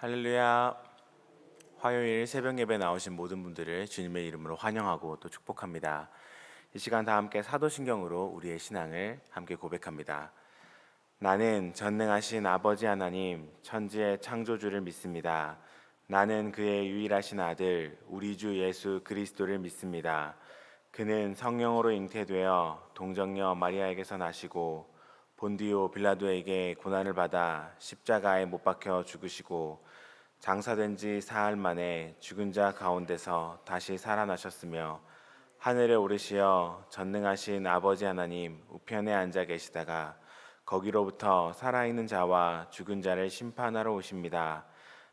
할렐루야. 화요일 새벽 예배 나오신 모든 분들을 주님의 이름으로 환영하고 또 축복합니다. 이 시간 다 함께 사도신경으로 우리의 신앙을 함께 고백합니다. 나는 전능하신 아버지 하나님, 천지의 창조주를 믿습니다. 나는 그의 유일하신 아들, 우리 주 예수 그리스도를 믿습니다. 그는 성령으로 잉태되어 동정녀 마리아에게서 나시고 본디오 빌라도에게 고난을 받아 십자가에 못 박혀 죽으시고 장사된 지 사흘 만에 죽은 자 가운데서 다시 살아나셨으며 하늘에 오르시어 전능하신 아버지 하나님 우편에 앉아 계시다가 거기로부터 살아있는 자와 죽은 자를 심판하러 오십니다.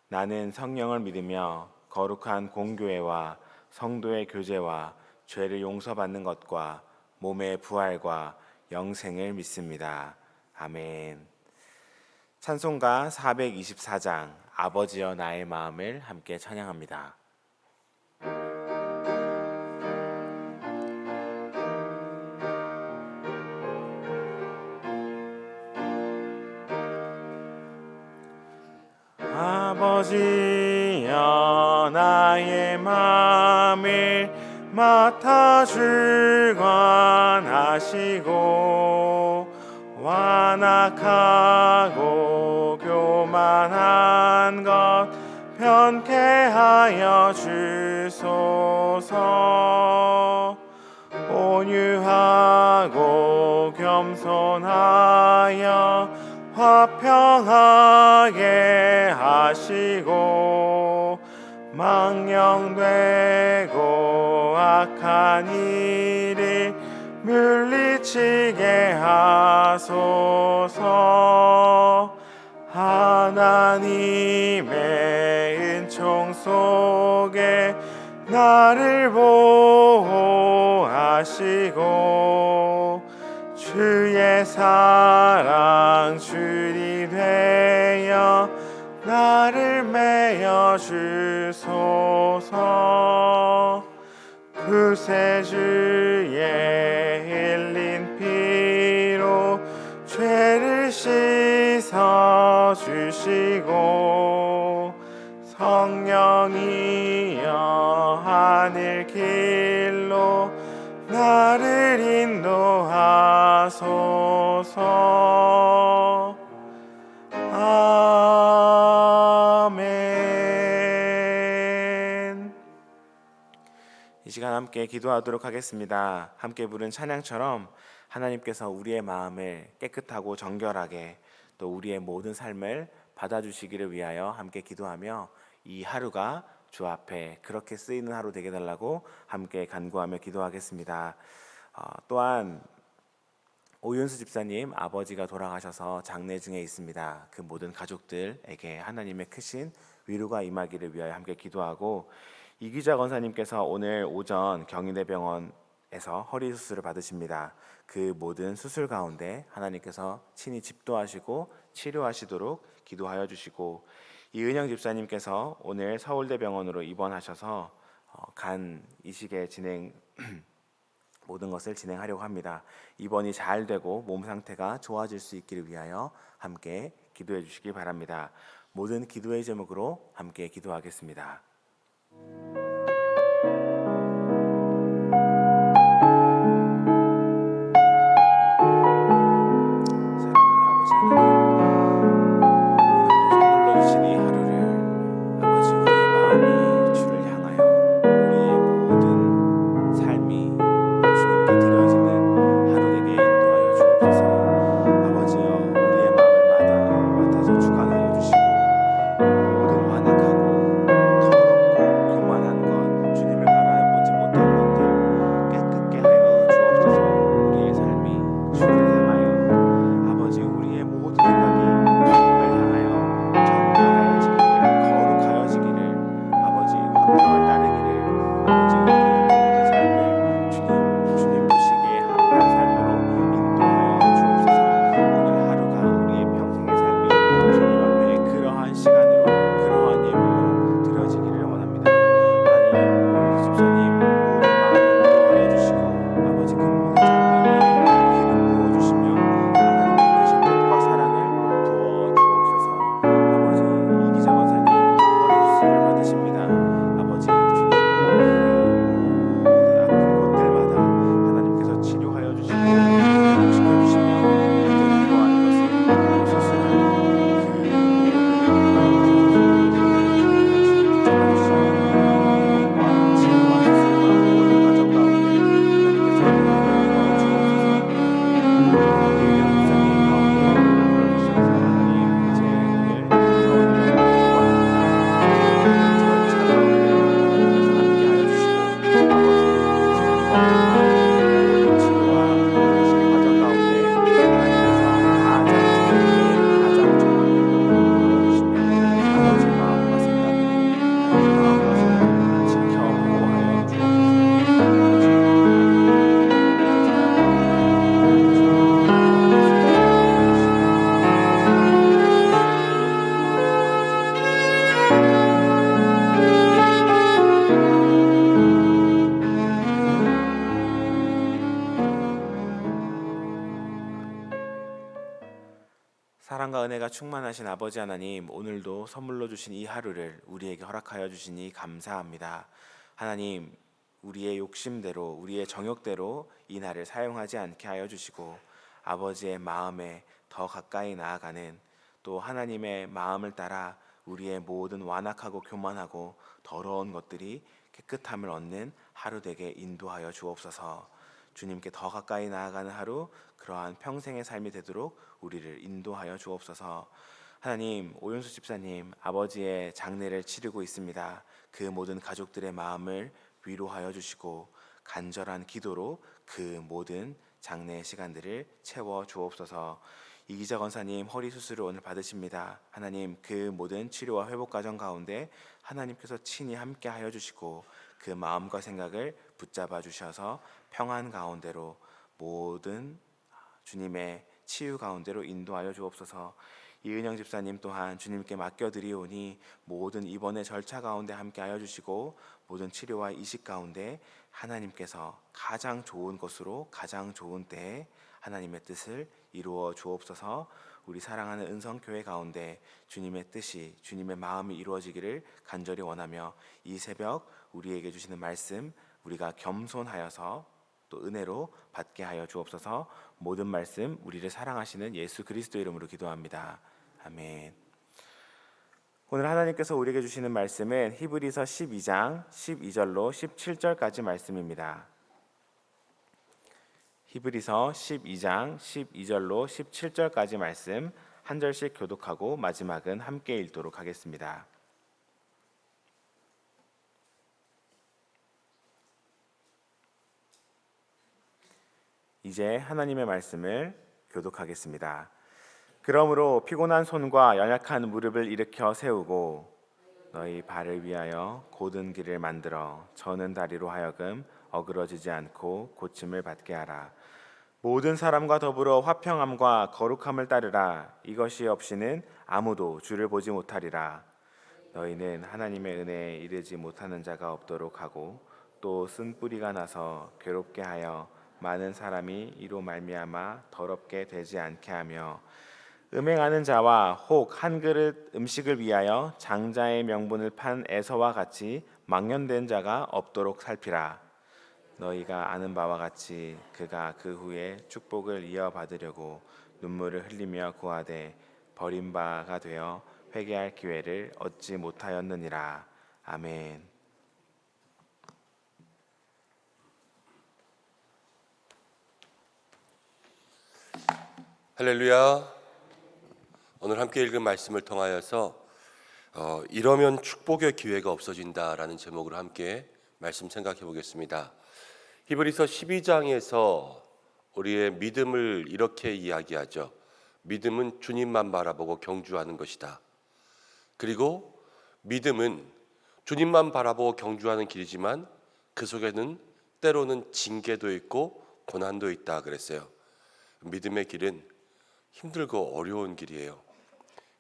나는 성령을 믿으며 거룩한 공교회와 성도의 교제와 죄를 용서받는 것과 몸의 부활과 영생을 믿습니다. 아멘. 찬송가 424장 아버지여 나의 마음을 함께 찬양합니다. 아버지여 나의 마음을 맡아 주관하시고 완악하고 교만한 것 편케 하여 주소서. 온유하고 겸손하여 화평하게 하시고 망령되고 악한 일을 물리치게 하소서. 하나님의 은총 속에 나를 보호하시고 주의 사랑 줄이 되어 나를 메어 주소서. 구세주의 흘린 피로 죄를 씻어 주시고 성령이여 하늘 길로 나를 인도하소서. 아멘. 이 시간 함께 기도하도록 하겠습니다. 함께 부른 찬양처럼 하나님께서 우리의 마음을 깨끗하고 정결하게 또 우리의 모든 삶을 받아주시기를 위하여 함께 기도하며 이 하루가 주 앞에 그렇게 쓰이는 하루 되게 달라고 함께 간구하며 기도하겠습니다. 또한 오윤수 집사님 아버지가 돌아가셔서 장례 중에 있습니다. 그 모든 가족들에게 하나님의 크신 위로가 임하기를 위하여 함께 기도하고 이기자 권사님께서 오늘 오전 경희대병원에서 허리 수술을 받으십니다. 그 모든 수술 가운데 하나님께서 친히 집도하시고 치료하시도록 기도하여 주시고 이은영 집사님께서 오늘 서울대병원으로 입원하셔서 간 이식의 진행 모든 것을 진행하려고 합니다. 입원이 잘 되고 몸 상태가 좋아질 수 있기를 위하여 함께 기도해 주시기 바랍니다. 모든 기도의 제목으로 함께 기도하겠습니다. 은혜가 충만하신 아버지 하나님, 오늘도 선물로 주신 이 하루를 우리에게 허락하여 주시니 감사합니다. 하나님, 우리의 욕심대로, 우리의 정욕대로 이 날을 사용하지 않게 하여 주시고 아버지의 마음에 더 가까이 나아가는, 또 하나님의 마음을 따라 우리의 모든 완악하고 교만하고 더러운 것들이 깨끗함을 얻는 하루 되게 인도하여 주옵소서. 주님께 더 가까이 나아가는 하루, 그러한 평생의 삶이 되도록 우리를 인도하여 주옵소서. 하나님, 오윤수 집사님 아버지의 장례를 치르고 있습니다. 그 모든 가족들의 마음을 위로하여 주시고 간절한 기도로 그 모든 장례 시간들을 채워 주옵소서. 이기자 권사님 허리 수술을 오늘 받으십니다. 하나님, 그 모든 치료와 회복 과정 가운데 하나님께서 친히 함께 하여 주시고 그 마음과 생각을 붙잡아 주셔서 평안 가운데로, 모든 주님의 치유 가운데로 인도하여 주옵소서. 이은영 집사님 또한 주님께 맡겨드리오니 모든 입원의 절차 가운데 함께하여 주시고 모든 치료와 이식 가운데 하나님께서 가장 좋은 것으로 가장 좋은 때에 하나님의 뜻을 이루어 주옵소서. 우리 사랑하는 은성교회 가운데 주님의 뜻이, 주님의 마음이 이루어지기를 간절히 원하며 이 새벽 우리에게 주시는 말씀 우리가 겸손하여서 또 은혜로 받게 하여 주옵소서. 모든 말씀 우리를 사랑하시는 예수 그리스도 이름으로 기도합니다. 아멘. 오늘 하나님께서 우리에게 주시는 말씀은 히브리서 12장 12절로 17절까지 말씀입니다. 히브리서 12장 12절로 17절까지 말씀 한 절씩 교독하고 마지막은 함께 읽도록 하겠습니다. 이제 하나님의 말씀을 교독하겠습니다. 그러므로 피곤한 손과 연약한 무릎을 일으켜 세우고 너희 발을 위하여 곧은 길을 만들어 저는 다리로 하여금 어그러지지 않고 고침을 받게 하라. 모든 사람과 더불어 화평함과 거룩함을 따르라. 이것이 없이는 아무도 주를 보지 못하리라. 너희는 하나님의 은혜에 이르지 못하는 자가 없도록 하고 또 쓴 뿌리가 나서 괴롭게 하여 많은 사람이 이로 말미암아 더럽게 되지 않게 하며 음행하는 자와 혹 한 그릇 음식을 위하여 장자의 명분을 판 에서와 같이 망연된 자가 없도록 살피라. 너희가 아는 바와 같이 그가 그 후에 축복을 이어받으려고 눈물을 흘리며 구하되 버린 바가 되어 회개할 기회를 얻지 못하였느니라. 아멘. 할렐루야. 오늘 함께 읽은 말씀을 통하여서 이러면 축복의 기회가 없어진다라는 제목으로 함께 말씀 생각해 보겠습니다. 히브리서 12장에서 우리의 믿음을 이렇게 이야기하죠. 믿음은 주님만 바라보고 경주하는 것이다. 그리고 믿음은 주님만 바라보고 경주하는 길이지만 그 속에는 때로는 징계도 있고 고난도 있다 그랬어요. 믿음의 길은 힘들고 어려운 길이에요.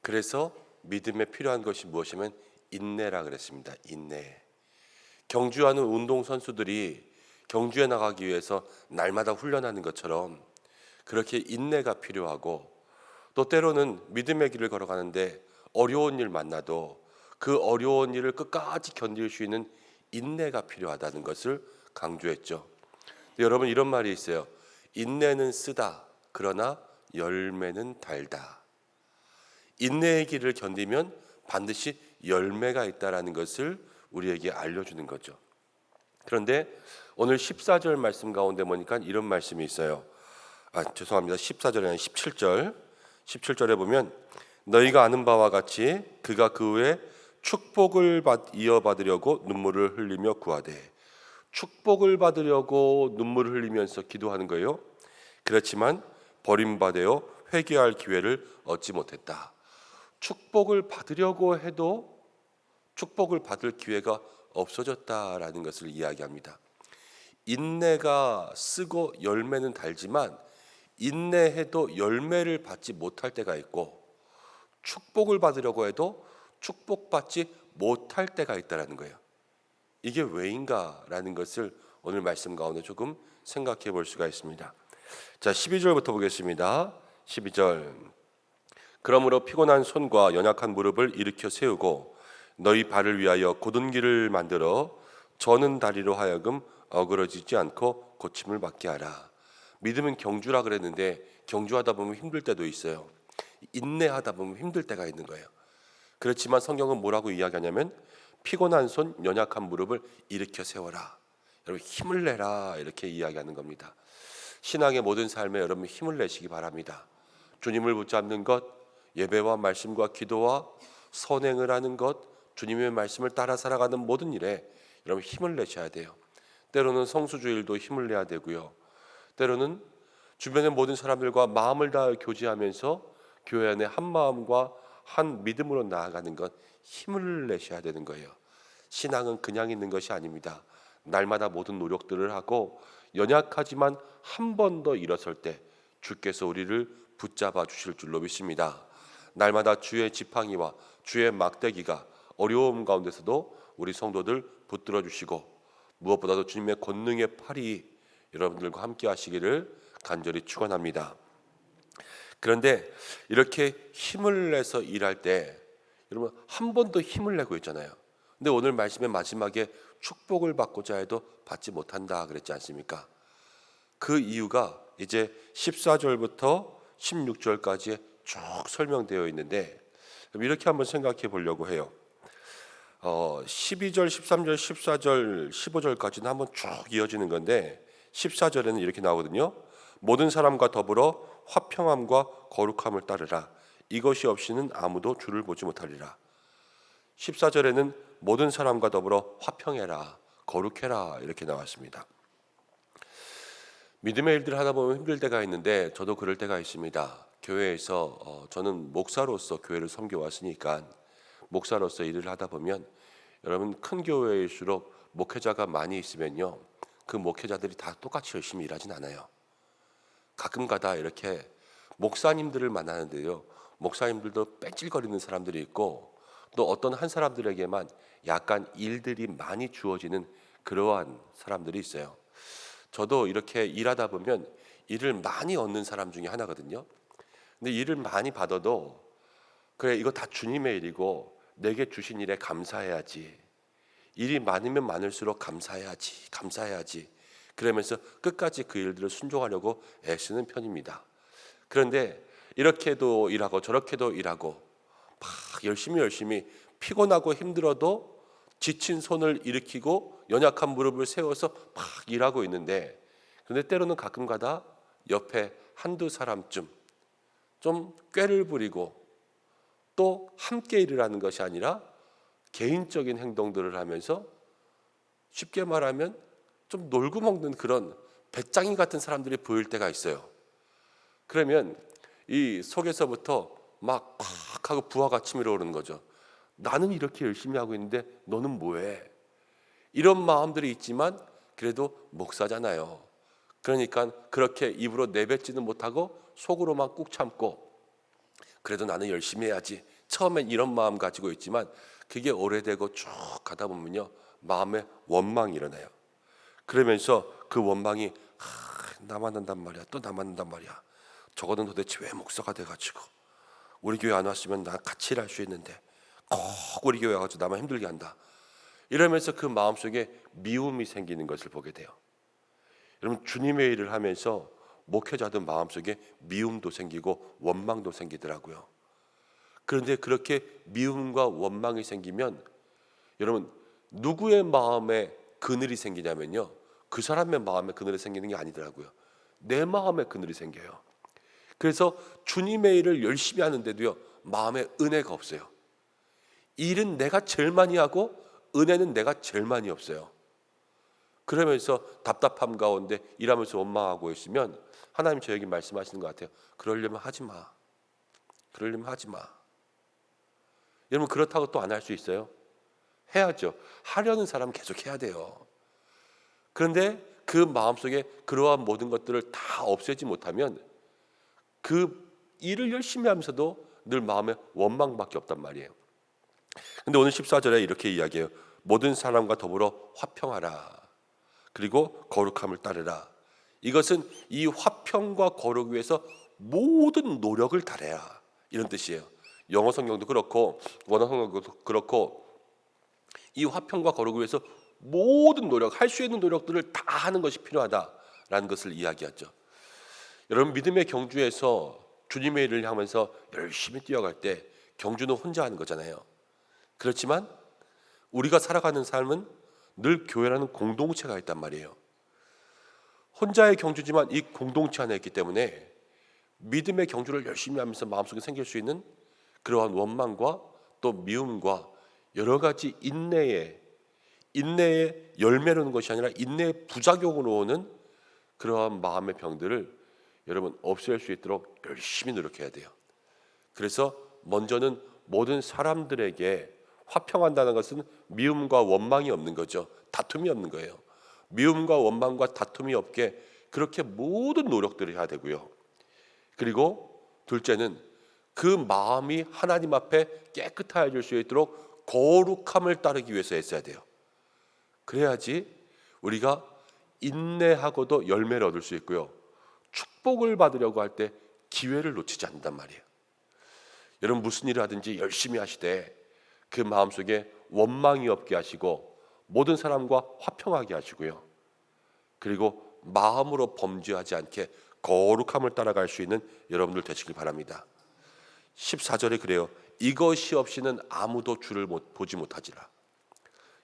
그래서 믿음에 필요한 것이 무엇이면 인내라 그랬습니다. 인내. 경주하는 운동선수들이 경주에 나가기 위해서 날마다 훈련하는 것처럼 그렇게 인내가 필요하고, 또 때로는 믿음의 길을 걸어가는데 어려운 일 만나도 그 어려운 일을 끝까지 견딜 수 있는 인내가 필요하다는 것을 강조했죠. 여러분, 이런 말이 있어요. 인내는 쓰다, 그러나 열매는 달다. 인내의 길을 견디면 반드시 열매가 있다라는 것을 우리에게 알려주는 거죠. 그런데 오늘 14절 말씀 가운데 보니까 이런 말씀이 있어요. 죄송합니다. 14절이 아니라 17절. 17절에 보면 너희가 아는 바와 같이 그가 그 후에 축복을 이어받으려고 눈물을 흘리며 구하되, 축복을 받으려고 눈물을 흘리면서 기도하는 거예요. 그렇지만 버림받아 회개할 기회를 얻지 못했다. 축복을 받으려고 해도 축복을 받을 기회가 없어졌다라는 것을 이야기합니다. 인내가 쓰고 열매는 달지만 인내해도 열매를 받지 못할 때가 있고, 축복을 받으려고 해도 축복받지 못할 때가 있다라는 거예요. 이게 왜인가라는 것을 오늘 말씀 가운데 조금 생각해 볼 수가 있습니다. 자, 12절부터 보겠습니다. 12절. 그러므로 피곤한 손과 연약한 무릎을 일으켜 세우고 너희 발을 위하여 곧은 길을 만들어 저는 다리로 하여금 어그러지지 않고 고침을 받게 하라. 믿음은 경주라 그랬는데 경주하다 보면 힘들 때도 있어요. 인내하다 보면 힘들 때가 있는 거예요. 그렇지만 성경은 뭐라고 이야기하냐면 피곤한 손, 연약한 무릎을 일으켜 세워라. 여러분 힘을 내라 이렇게 이야기하는 겁니다. 신앙의 모든 삶에 여러분 힘을 내시기 바랍니다. 주님을 붙잡는 것, 예배와 말씀과 기도와 선행을 하는 것, 주님의 말씀을 따라 살아가는 모든 일에 여러분 힘을 내셔야 돼요. 때로는 성수주일도 힘을 내야 되고요. 때로는 주변의 모든 사람들과 마음을 다해 교제하면서 교회 안에 한 마음과 한 믿음으로 나아가는 것 힘을 내셔야 되는 거예요. 신앙은 그냥 있는 것이 아닙니다. 날마다 모든 노력들을 하고 연약하지만 한 번 더 일어설 때 주께서 우리를 붙잡아 주실 줄로 믿습니다. 날마다 주의 지팡이와 주의 막대기가 어려움 가운데서도 우리 성도들 붙들어 주시고 무엇보다도 주님의 권능의 팔이 여러분들과 함께 하시기를 간절히 축원합니다. 그런데 이렇게 힘을 내서 일할 때 여러분 한 번 더 힘을 내고 있잖아요. 근데 오늘 말씀의 마지막에 축복을 받고자 해도 받지 못한다 그랬지 않습니까? 그 이유가 이제 14절부터 16절까지에 쭉 설명되어 있는데 이렇게 한번 생각해 보려고 해요. 12절, 13절, 14절, 15절까지는 한번 쭉 이어지는 건데 14절에는 이렇게 나오거든요. 모든 사람과 더불어 화평함과 거룩함을 따르라. 이것이 없이는 아무도 주를 보지 못하리라. 14절에는 모든 사람과 더불어 화평해라, 거룩해라 이렇게 나왔습니다. 믿음의 일들을 하다 보면 힘들 때가 있는데 저도 그럴 때가 있습니다. 교회에서 저는 목사로서 교회를 섬겨왔으니까 목사로서 일을 하다 보면 여러분 큰 교회일수록 목회자가 많이 있으면요 그 목회자들이 다 똑같이 열심히 일하진 않아요. 가끔가다 이렇게 목사님들을 만나는데요 목사님들도 뺀질거리는 사람들이 있고 또 어떤 한 사람들에게만 약간 일들이 많이 주어지는 그러한 사람들이 있어요. 저도 이렇게 일하다 보면 일을 많이 얻는 사람 중에 하나거든요. 근데 일을 많이 받아도 그래 이거 다 주님의 일이고 내게 주신 일에 감사해야지. 일이 많으면 많을수록 감사해야지. 그러면서 끝까지 그 일들을 순종하려고 애쓰는 편입니다. 그런데 이렇게도 일하고 저렇게도 일하고 막 열심히 피곤하고 힘들어도 지친 손을 일으키고 연약한 무릎을 세워서 막 일하고 있는데 그런데 때로는 가끔가다 옆에 한두 사람쯤 좀 꾀를 부리고 또 함께 일을 하는 것이 아니라 개인적인 행동들을 하면서 쉽게 말하면 좀 놀고 먹는 그런 배짱이 같은 사람들이 보일 때가 있어요. 그러면 이 속에서부터 막 하고 부하가 치밀어 오르는 거죠. 나는 이렇게 열심히 하고 있는데 너는 뭐해? 이런 마음들이 있지만 그래도 목사잖아요. 그러니까 그렇게 입으로 내뱉지는 못하고 속으로만 꾹 참고 그래도 나는 열심히 해야지. 처음엔 이런 마음 가지고 있지만 그게 오래되고 쭉 가다 보면요 마음에 원망이 일어나요. 그러면서 그 원망이 나만 한단 말이야. 또 나만 한단 말이야. 저거는 도대체 왜 목사가 돼가지고 우리 교회 안 왔으면 나 같이 일할 수 있는데 꼭 우리 교회 와가지고 나만 힘들게 한다. 이러면서 그 마음속에 미움이 생기는 것을 보게 돼요. 여러분 주님의 일을 하면서 목회자들 마음속에 미움도 생기고 원망도 생기더라고요. 그런데 그렇게 미움과 원망이 생기면 여러분 누구의 마음에 그늘이 생기냐면요 그 사람의 마음에 그늘이 생기는 게 아니더라고요. 내 마음에 그늘이 생겨요. 그래서 주님의 일을 열심히 하는데도요 마음에 은혜가 없어요. 일은 내가 제일 많이 하고 은혜는 내가 제일 많이 없어요. 그러면서 답답함 가운데 일하면서 원망하고 있으면 하나님 저에게 말씀하시는 것 같아요. 그러려면 하지 마. 여러분 그렇다고 또 안 할 수 있어요? 해야죠. 하려는 사람은 계속 해야 돼요. 그런데 그 마음속에 그러한 모든 것들을 다 없애지 못하면 그 일을 열심히 하면서도 늘 마음에 원망밖에 없단 말이에요. 근데 오늘 14절에 이렇게 이야기해요. 모든 사람과 더불어 화평하라. 그리고 거룩함을 따르라. 이것은 이 화평과 거룩 위해서 모든 노력을 다해라. 이런 뜻이에요. 영어 성경도 그렇고 원어 성경도 그렇고 이 화평과 거룩을 위해서 모든 노력, 할 수 있는 노력들을 다 하는 것이 필요하다라는 것을 이야기하죠. 여러분, 믿음의 경주에서 주님의 일을 향하면서 열심히 뛰어갈 때 경주는 혼자 하는 거잖아요. 그렇지만 우리가 살아가는 삶은 늘 교회라는 공동체가 있단 말이에요. 혼자의 경주지만 이 공동체 안에 있기 때문에 믿음의 경주를 열심히 하면서 마음속에 생길 수 있는 그러한 원망과 또 미움과 여러 가지 인내의 열매로 오는 것이 아니라 인내의 부작용으로 오는 그러한 마음의 병들을 여러분 없앨 수 있도록 열심히 노력해야 돼요. 그래서 먼저는 모든 사람들에게 화평한다는 것은 미움과 원망이 없는 거죠. 다툼이 없는 거예요. 미움과 원망과 다툼이 없게 그렇게 모든 노력들을 해야 되고요. 그리고 둘째는 그 마음이 하나님 앞에 깨끗해질 수 있도록 거룩함을 따르기 위해서 애써야 돼요. 그래야지 우리가 인내하고도 열매를 얻을 수 있고요. 축복을 받으려고 할 때 기회를 놓치지 않는단 말이에요. 여러분, 무슨 일을 하든지 열심히 하시되 그 마음속에 원망이 없게 하시고 모든 사람과 화평하게 하시고요. 그리고 마음으로 범죄하지 않게 거룩함을 따라갈 수 있는 여러분들 되시길 바랍니다. 14절에 그래요. 이것이 없이는 아무도 주를 보지 못하지라.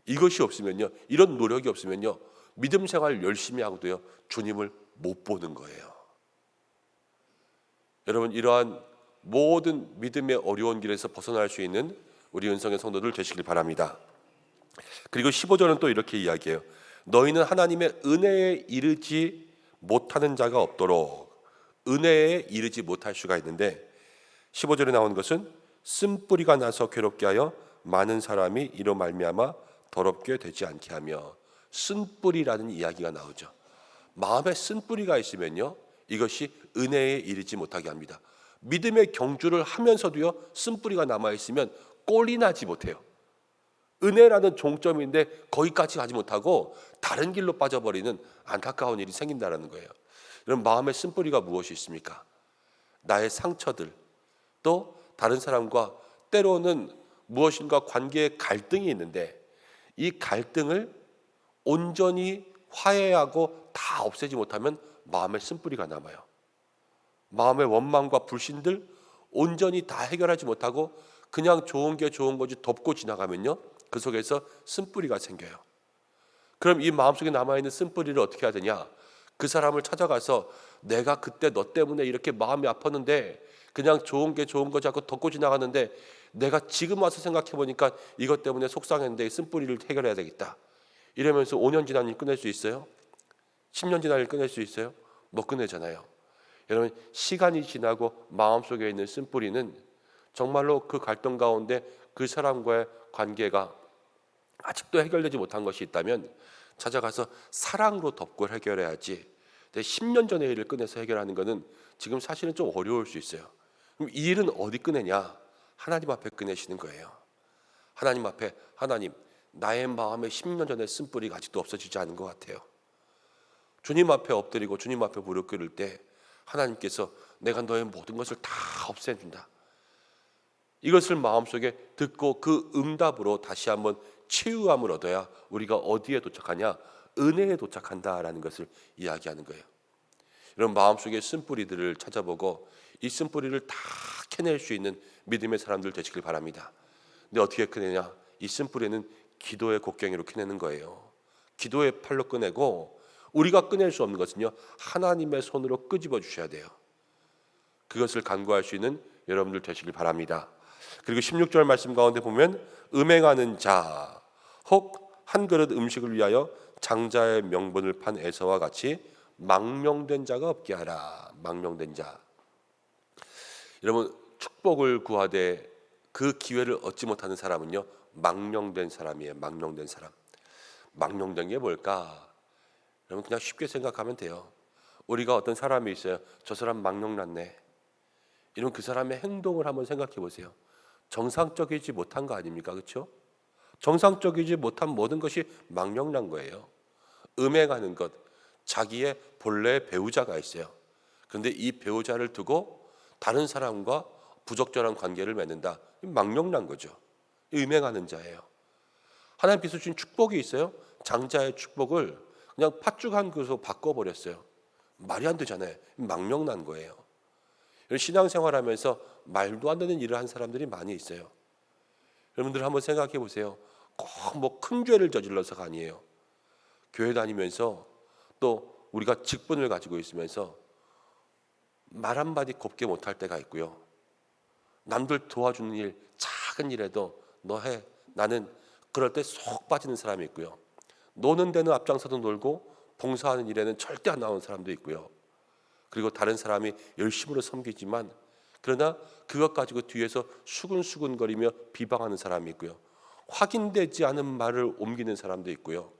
이것이 없으면요, 이런 노력이 없으면요, 믿음 생활 열심히 하고도요, 주님을 못 보는 거예요. 여러분, 이러한 모든 믿음의 어려운 길에서 벗어날 수 있는 우리 은성의 성도들 되시길 바랍니다. 그리고 15절은 또 이렇게 이야기해요. 너희는 하나님의 은혜에 이르지 못하는 자가 없도록. 은혜에 이르지 못할 수가 있는데 15절에 나오는 것은 쓴뿌리가 나서 괴롭게 하여 많은 사람이 이로 말미암아 더럽게 되지 않게 하며, 쓴뿌리라는 이야기가 나오죠. 마음에 쓴뿌리가 있으면요, 이것이 은혜에 이르지 못하게 합니다. 믿음의 경주를 하면서도요, 쓴뿌리가 남아있으면 꼴이 나지 못해요. 은혜라는 종점인데 거기까지 가지 못하고 다른 길로 빠져버리는 안타까운 일이 생긴다는 거예요. 여러분, 마음에 쓴뿌리가 무엇이 있습니까? 나의 상처들, 또 다른 사람과 때로는 무엇인가 관계에 갈등이 있는데 이 갈등을 온전히 화해하고 다 없애지 못하면 마음에 쓴뿌리가 남아요. 마음의 원망과 불신들 온전히 다 해결하지 못하고 그냥 좋은 게 좋은 거지 덮고 지나가면요, 그 속에서 쓴뿌리가 생겨요. 그럼 이 마음속에 남아있는 쓴뿌리를 어떻게 해야 되냐? 그 사람을 찾아가서 내가 그때 너 때문에 이렇게 마음이 아팠는데 그냥 좋은 게 좋은 거 자꾸 덮고 지나갔는데 내가 지금 와서 생각해보니까 이것 때문에 속상했는데 쓴뿌리를 해결해야 되겠다. 이러면서 5년 지난 일 끝낼 수 있어요? 10년 지난 일 끝낼 수 있어요? 못 끝내잖아요. 여러분, 시간이 지나고 마음속에 있는 쓴뿌리는 정말로 그 갈등 가운데 그 사람과의 관계가 아직도 해결되지 못한 것이 있다면 찾아가서 사랑으로 덮고 해결해야지. 10년 전의 일을 꺼내서 해결하는 것은 지금 사실은 좀 어려울 수 있어요. 그럼 이 일은 어디 꺼내냐? 하나님 앞에 꺼내시는 거예요. 하나님 앞에, 하나님, 나의 마음에 10년 전에 쓴뿌리가 아직도 없어지지 않은 것 같아요. 주님 앞에 엎드리고 주님 앞에 무릎 꿇을 때 하나님께서 내가 너의 모든 것을 다 없애준다. 이것을 마음속에 듣고 그 응답으로 다시 한번 치유함을 얻어야 우리가 어디에 도착하냐? 은혜에 도착한다라는 것을 이야기하는 거예요. 이런 마음속에 쓴뿌리들을 찾아보고 이 쓴뿌리를 다 캐낼 수 있는 믿음의 사람들 되시길 바랍니다. 근데 어떻게 캐내냐? 이 쓴뿌리는 기도의 곡괭이로 캐내는 거예요. 기도의 팔로 꺼내고, 우리가 꺼낼 수 없는 것은요, 하나님의 손으로 끄집어 주셔야 돼요. 그것을 간구할 수 있는 여러분들 되시길 바랍니다. 그리고 16절 말씀 가운데 보면 음행하는 자, 혹 한 그릇 음식을 위하여 장자의 명분을 판 에서와 같이 망명된 자가 없게 하라. 망명된 자. 여러분, 축복을 구하되 그 기회를 얻지 못하는 사람은요, 망명된 사람이에요. 망명된 사람. 망명된 게 뭘까? 여러분, 그냥 쉽게 생각하면 돼요. 우리가 어떤 사람이 있어요. 저 사람 망명났네. 이러면 그 사람의 행동을 한번 생각해 보세요. 정상적이지 못한 거 아닙니까? 그렇죠? 정상적이지 못한 모든 것이 망명난 거예요. 음행하는 것, 자기의 본래 배우자가 있어요. 그런데 이 배우자를 두고 다른 사람과 부적절한 관계를 맺는다. 망령난 거죠. 음행하는 자예요. 하나님께서 주신 축복이 있어요. 장자의 축복을 그냥 팥죽 한 그릇으로 바꿔버렸어요. 말이 안 되잖아요. 망령난 거예요. 신앙생활하면서 말도 안 되는 일을 한 사람들이 많이 있어요. 여러분들 한번 생각해 보세요. 꼭 뭐 큰 죄를 저질러서가 아니에요. 교회 다니면서 또 우리가 직분을 가지고 있으면서 말 한마디 곱게 못할 때가 있고요. 남들 도와주는 일, 작은 일에도 너 해. 나는 그럴 때 속 빠지는 사람이 있고요. 노는 데는 앞장서도 놀고 봉사하는 일에는 절대 안 나오는 사람도 있고요. 그리고 다른 사람이 열심으로 섬기지만 그러나 그것 가지고 뒤에서 수근수근거리며 비방하는 사람이 있고요. 확인되지 않은 말을 옮기는 사람도 있고요.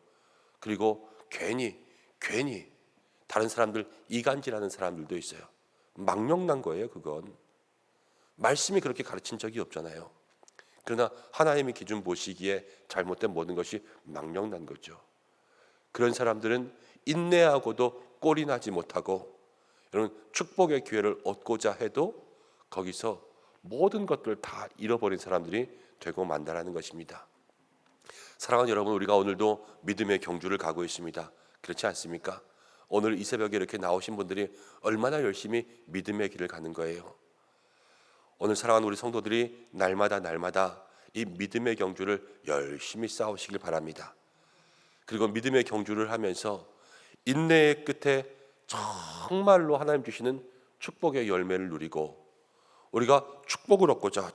그리고 괜히 다른 사람들 이간질하는 사람들도 있어요. 망령난 거예요. 그건 말씀이 그렇게 가르친 적이 없잖아요. 그러나 하나님의 기준 보시기에 잘못된 모든 것이 망령난 거죠. 그런 사람들은 인내하고도 꼴이 나지 못하고 여러분 축복의 기회를 얻고자 해도 거기서 모든 것들을 다 잃어버린 사람들이 되고 만다라는 것입니다. 사랑하는 여러분, 우리가 오늘도 믿음의 경주를 가고 있습니다. 그렇지 않습니까? 오늘 이 새벽에 이렇게 나오신 분들이 얼마나 열심히 믿음의 길을 가는 거예요. 오늘 사랑하는 우리 성도들이 날마다 이 믿음의 경주를 열심히 싸우시길 바랍니다. 그리고 믿음의 경주를 하면서 인내의 끝에 정말로 하나님 주시는 축복의 열매를 누리고 우리가 축복을 얻고자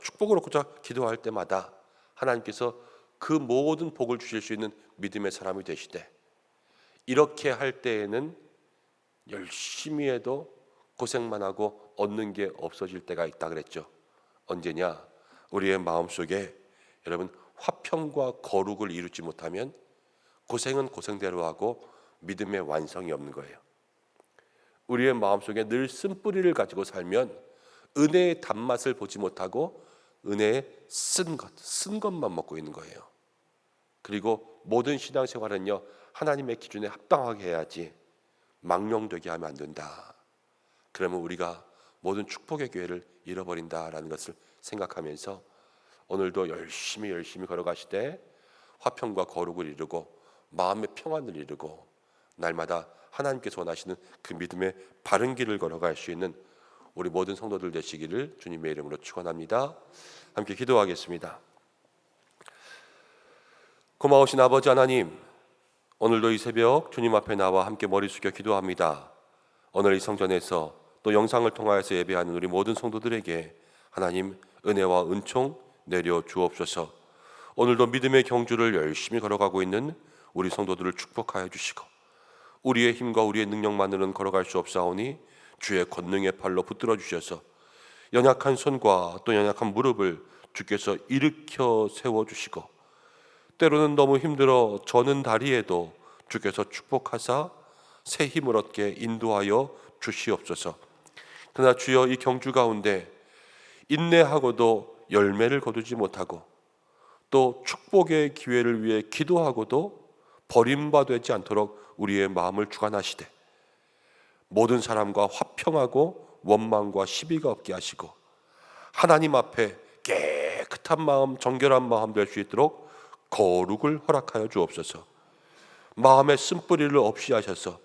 기도할 때마다 하나님께서 그 모든 복을 주실 수 있는 믿음의 사람이 되시되 이렇게 할 때에는 열심히 해도 고생만 하고 얻는 게 없어질 때가 있다 그랬죠. 언제냐? 우리의 마음속에 여러분 화평과 거룩을 이루지 못하면 고생은 고생대로 하고 믿음의 완성이 없는 거예요. 우리의 마음속에 늘 쓴뿌리를 가지고 살면 은혜의 단맛을 보지 못하고 은혜의 쓴 것만 먹고 있는 거예요. 그리고 모든 신앙생활은요 하나님의 기준에 합당하게 해야지 망령되게 하면 안 된다. 그러면 우리가 모든 축복의 기회를 잃어버린다라는 것을 생각하면서 오늘도 열심히 걸어가시되 화평과 거룩을 이루고 마음의 평안을 이루고 날마다 하나님께서 원하시는 그 믿음의 바른 길을 걸어갈 수 있는 우리 모든 성도들 되시기를 주님의 이름으로 축원합니다. 함께 기도하겠습니다. 고마우신 아버지 하나님, 오늘도 이 새벽 주님 앞에 나와 함께 머리 숙여 기도합니다. 오늘 이 성전에서 또 영상을 통하여서 예배하는 우리 모든 성도들에게 하나님 은혜와 은총 내려 주옵소서. 오늘도 믿음의 경주를 열심히 걸어가고 있는 우리 성도들을 축복하여 주시고 우리의 힘과 우리의 능력만으로는 걸어갈 수 없사오니 주의 권능의 팔로 붙들어 주셔서 연약한 손과 또 연약한 무릎을 주께서 일으켜 세워주시고 때로는 너무 힘들어 저는 다리에도 주께서 축복하사 새 힘을 얻게 인도하여 주시옵소서. 그러나 주여 이 경주 가운데 인내하고도 열매를 거두지 못하고 또 축복의 기회를 위해 기도하고도 버림받지 않도록 우리의 마음을 주관하시되 모든 사람과 화평하고 원망과 시비가 없게 하시고 하나님 앞에 깨끗한 마음, 정결한 마음 될 수 있도록 거룩을 허락하여 주옵소서. 마음의 쓴뿌리를 없이 하셔서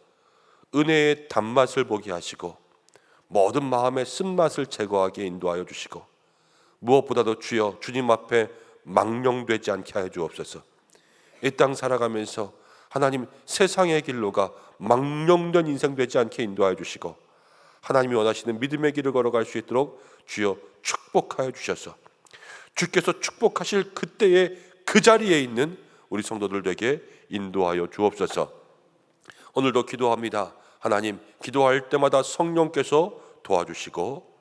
은혜의 단맛을 보게 하시고 모든 마음의 쓴맛을 제거하게 인도하여 주시고 무엇보다도 주여 주님 앞에 망령되지 않게 하여 주옵소서. 이 땅 살아가면서 하나님 세상의 길로가 망령된 인생 되지 않게 인도하여 주시고 하나님이 원하시는 믿음의 길을 걸어갈 수 있도록 주여 축복하여 주셔서 주께서 축복하실 그때의 그 자리에 있는 우리 성도들에게 인도하여 주옵소서. 오늘도 기도합니다. 하나님 기도할 때마다 성령께서 도와주시고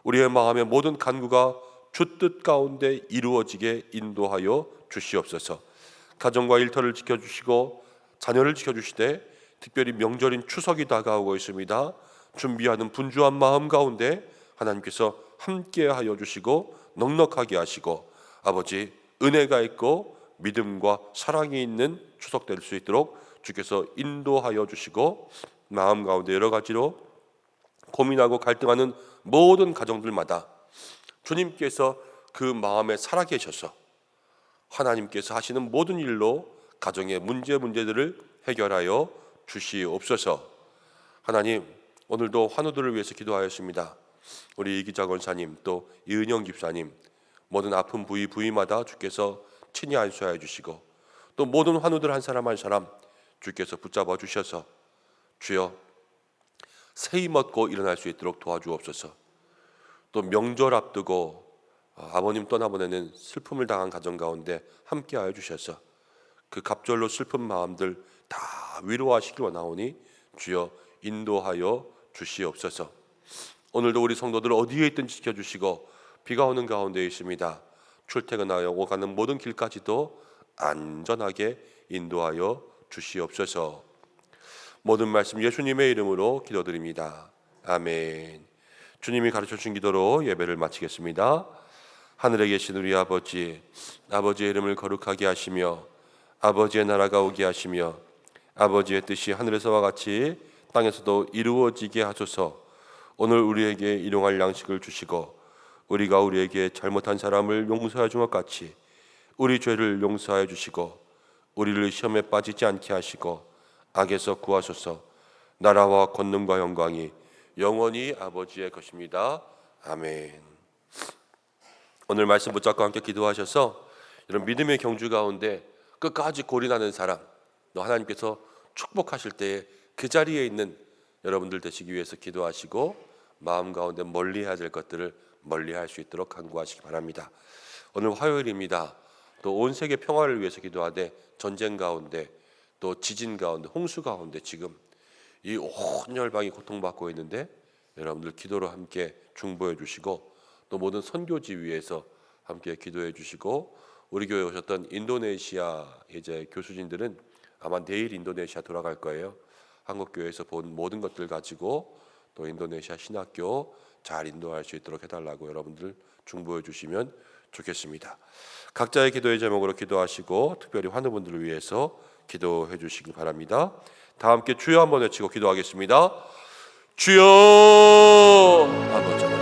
우리의 마음의 모든 간구가 주 뜻 가운데 이루어지게 인도하여 주시옵소서. 가정과 일터를 지켜주시고 자녀를 지켜주시되 특별히 명절인 추석이 다가오고 있습니다. 준비하는 분주한 마음 가운데 하나님께서 함께하여 주시고 넉넉하게 하시고 아버지 은혜가 있고 믿음과 사랑이 있는 추석 될 수 있도록 주께서 인도하여 주시고 마음 가운데 여러 가지로 고민하고 갈등하는 모든 가정들마다 주님께서 그 마음에 살아계셔서 하나님께서 하시는 모든 일로 가정의 문제들을 해결하여 주시옵소서. 하나님, 오늘도 환우들을 위해서 기도하였습니다. 우리 이기자 권사님, 또 이은영 집사님, 모든 아픈 부위마다 주께서 친히 안수하여 주시고, 또 모든 환우들 한 사람 한 사람 주께서 붙잡아 주셔서 주여 새 힘 얻고 일어날 수 있도록 도와주옵소서. 또 명절 앞두고 아버님 떠나보내는 슬픔을 당한 가정 가운데 함께하여 주셔서 그 갑절로 슬픈 마음들 다 위로하시길 원하오니 주여 인도하여 주시옵소서. 오늘도 우리 성도들 어디에 있든지 지켜주시고, 비가 오는 가운데 있습니다. 출퇴근하여 오가는 모든 길까지도 안전하게 인도하여 주시옵소서. 모든 말씀 예수님의 이름으로 기도드립니다. 아멘. 주님이 가르쳐주신 기도로 예배를 마치겠습니다. 하늘에 계신 우리 아버지, 아버지의 이름을 거룩하게 하시며 아버지의 나라가 오게 하시며 아버지의 뜻이 하늘에서와 같이 땅에서도 이루어지게 하소서. 오늘 우리에게 일용할 양식을 주시고 우리가 우리에게 잘못한 사람을 용서해 준 것 같이 우리 죄를 용서해 주시고 우리를 시험에 빠지지 않게 하시고 악에서 구하소서. 나라와 권능과 영광이 영원히 아버지의 것입니다. 아멘. 오늘 말씀 붙잡고 함께 기도하셔서 이런 믿음의 경주 가운데 끝까지 골인하는 사람, 또 하나님께서 축복하실 때에 그 자리에 있는 여러분들 되시기 위해서 기도하시고 마음 가운데 멀리해야 될 것들을 멀리할 수 있도록 간구하시기 바랍니다. 오늘 화요일입니다. 또 온 세계 평화를 위해서 기도하되 전쟁 가운데 또 지진 가운데 홍수 가운데 지금 이 온 열방이 고통받고 있는데 여러분들 기도로 함께 중보해 주시고 또 모든 선교지 위에서 함께 기도해 주시고 우리 교회에 오셨던 인도네시아 이제 교수진들은 아마 내일 인도네시아 돌아갈 거예요. 한국 교회에서 본 모든 것들 가지고 또 인도네시아 신학교 잘 인도할 수 있도록 해달라고 여러분들 중보해 주시면 좋겠습니다. 각자의 기도의 제목으로 기도하시고 특별히 환우분들을 위해서 기도해 주시기 바랍니다. 다 함께 주여 한번 외치고 기도하겠습니다. 주여. 아버지.